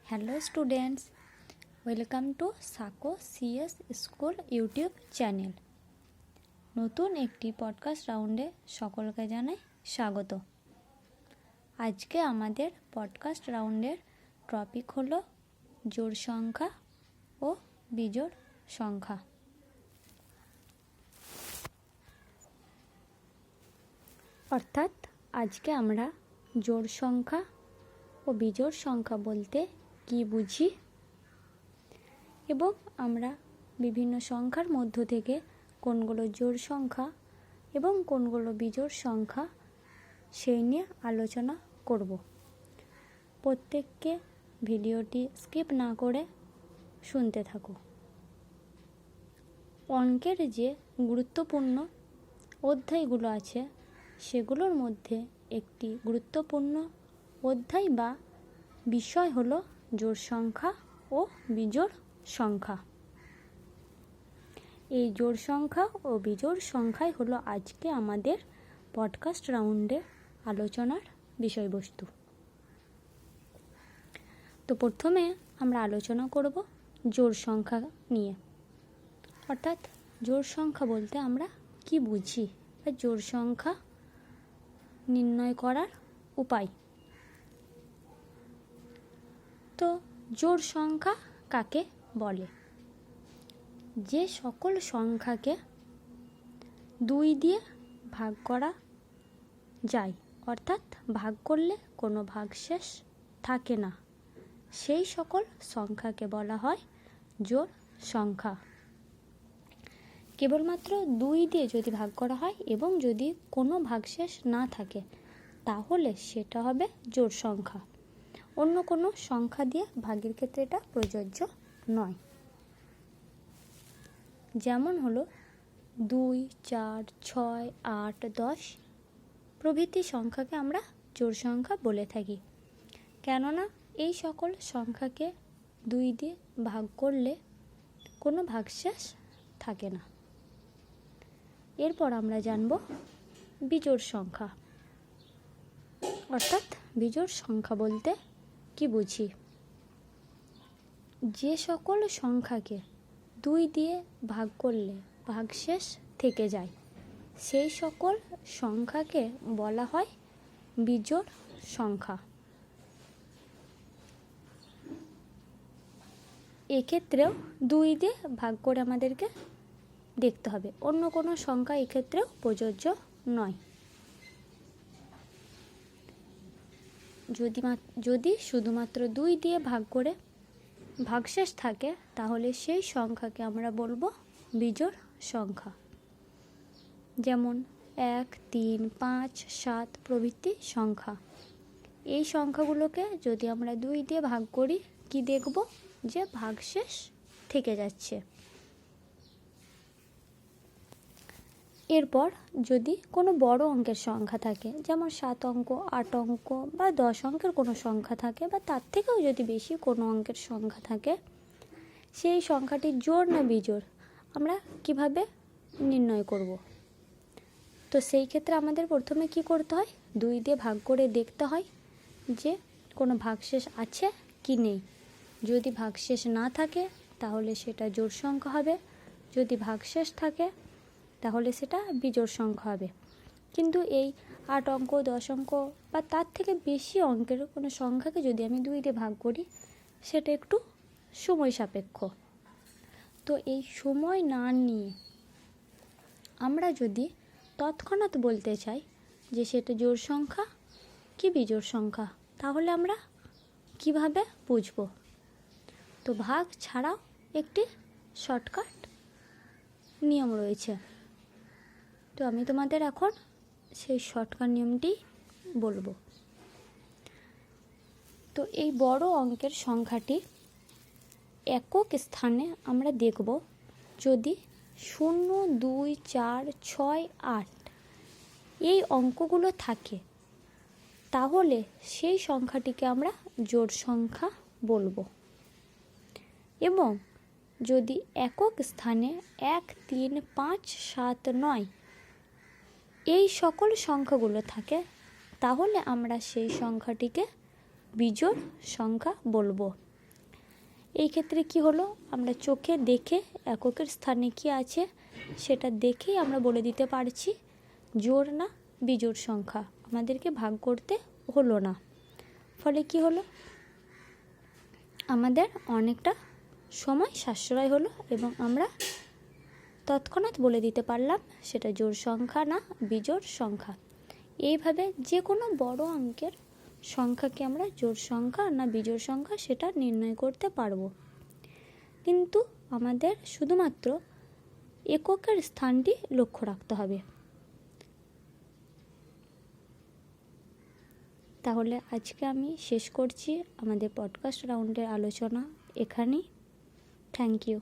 Hello students, welcome to Sako CS school YouTube channel. নতুন একটি podcast রাউন্ডে সকলকে জানাই স্বাগত। আজকে আমাদের পডকাস্ট রাউন্ডের টপিক হলো জোড় সংখ্যা ও বিজোড় সংখ্যা। অর্থাৎ আজকে আমরা জোড় সংখ্যা ও বিজোড় সংখ্যা বলতে কি বুঝি এবং আমরা বিভিন্ন সংখ্যার মধ্য থেকে কোনগুলো জোড় সংখ্যা এবং কোনগুলো বিজোড় সংখ্যা সেই নিয়ে আলোচনা করব। প্রত্যেককে ভিডিওটি স্কিপ না করে শুনতে থাকো। অঙ্কের যে গুরুত্বপূর্ণ অধ্যায়গুলো আছে সেগুলোর মধ্যে একটি গুরুত্বপূর্ণ অধ্যায় বা বিষয় হলো জোড় সংখ্যা ও বিজোড় সংখ্যা। এই জোড় সংখ্যা ও বিজোড় সংখ্যাই হলো আজকে আমাদের পডকাস্ট রাউন্ডে আলোচনার বিষয়বস্তু। তো প্রথমে আমরা আলোচনা করব জোড় সংখ্যা নিয়ে। অর্থাৎ জোড় সংখ্যা বলতে আমরা কি বুঝি বা জোড় সংখ্যা নির্ণয় করার উপায়। তো জোড় সংখ্যা কাকে বলে? যে সকল সংখ্যাকে 2 দিয়ে ভাগ করা যায়, অর্থাৎ ভাগ করলে কোনো ভাগশেষ থাকে না, সেই সকল সংখ্যাকে বলা হয় জোড় সংখ্যা। কেবলমাত্র 2 দিয়ে যদি ভাগ করা হয় এবং যদি কোনো ভাগশেষ না থাকে তাহলে সেটা হবে জোড় সংখ্যা। অন্য কোনো সংখ্যা দিয়ে ভাগের ক্ষেত্রে এটা প্রযোজ্য নয়। যেমন হলো 2, 4, 6, 8, 10 প্রভৃতি সংখ্যাকে আমরা জোড় সংখ্যা বলে থাকি, কেননা এই সকল সংখ্যাকে 2 দিয়ে ভাগ করলে কোনো ভাগশেষ থাকে না। এরপর আমরা জানব বিজোড় সংখ্যা। অর্থাৎ বিজোড় সংখ্যা বলতে কি বুঝি? যে সকল সংখ্যাকে 2 দিয়ে ভাগ করলে ভাগশেষ থেকে যায় সেই সকল সংখ্যাকে বলা হয় বিজোড় সংখ্যা। এক্ষেত্রেও 2 দিয়ে ভাগ করে আমাদেরকে দেখতে হবে, অন্য কোনো সংখ্যা এক্ষেত্রেও প্রযোজ্য নয়। যদি শুধুমাত্র 2 দিয়ে ভাগ করে ভাগশেষ থাকে তাহলে সেই সংখ্যাকে আমরা বলবো বিজোড় সংখ্যা। যেমন 1, 3, 5, 7 প্রভৃতি সংখ্যা। এই সংখ্যাগুলোকে যদি আমরা 2 দিয়ে ভাগ করি কি দেখব? যে ভাগশেষ থেকে যাচ্ছে। এরপর যদি কোনো বড় অঙ্কের সংখ্যা থাকে, যেমন 7 অঙ্ক, 8 অঙ্ক বা 10 অঙ্কের কোনো সংখ্যা থাকে বা তার থেকেও যদি বেশি কোনো অঙ্কের সংখ্যা থাকে, সেই সংখ্যাটি জোড় না বিজোড় আমরা কিভাবে নির্ণয় করব? তো সেই ক্ষেত্রে আমাদের প্রথমে কি করতে হয়? 2 দিয়ে ভাগ করে দেখতে হয় যে কোনো ভাগশেষ আছে কি নেই। যদি ভাগশেষ না থাকে তাহলে সেটা জোড় সংখ্যা হবে, যদি ভাগশেষ থাকে তাহলে সেটা বিজোড় সংখ্যা হবে। কিন্তু এই 8 অঙ্ক, 10 অঙ্ক বা তার থেকে বেশি অঙ্কের কোনো সংখ্যাকে যদি আমি 2 দিয়ে ভাগ করি সেটা একটু সময় সাপেক্ষ। তো এই সময় না নিয়ে আমরা যদি তৎক্ষণাৎ বলতে চাই যে সেটা জোড় সংখ্যা কি বিজোড় সংখ্যা, তাহলে আমরা কিভাবে বুঝব? তো ভাগ ছাড়াও একটি শর্টকাট নিয়ম রয়েছে। তো আমি তোমাদের এখন সেই শর্টকাট নিয়মটি বলবো। তো এই বড় অঙ্কের সংখ্যাটি একক স্থানে আমরা দেখব যদি 0, 2, 4, 6, 8 এই অঙ্কগুলো থাকে তাহলে সেই সংখ্যাটিকে আমরা জোড় সংখ্যা বলবো। এবং যদি একক স্থানে 1, 3, 5, 7, 9 এই সকল সংখ্যাগুলো থাকে তাহলে আমরা সেই সংখ্যাটিকে বিজোড় সংখ্যা বলবো। এই ক্ষেত্রে কি হলো, আমরা চোখে দেখে এককের স্থানে কি আছে সেটা দেখেই আমরা বলে দিতে পারছি জোড় না বিজোড় সংখ্যা, আমাদেরকে ভাগ করতে হলো না। ফলে কি হলো, আমাদের অনেকটা সময় সাশ্রয় হলো এবং আমরা তৎক্ষণাৎ বলে দিতে পারলাম সেটা জোড় সংখ্যা না বিজোড় সংখ্যা। এইভাবে যে কোনো বড় অঙ্কের সংখ্যাকে আমরা জোড় সংখ্যা না বিজোড় সংখ্যা সেটা নির্ণয় করতে পারবো, কিন্তু আমাদের শুধুমাত্র এককের স্থানটি লক্ষ্য রাখতে হবে। তাহলে আজকে আমি শেষ করছি আমাদের পডকাস্ট রাউন্ডের আলোচনা এখানেই। Thank you.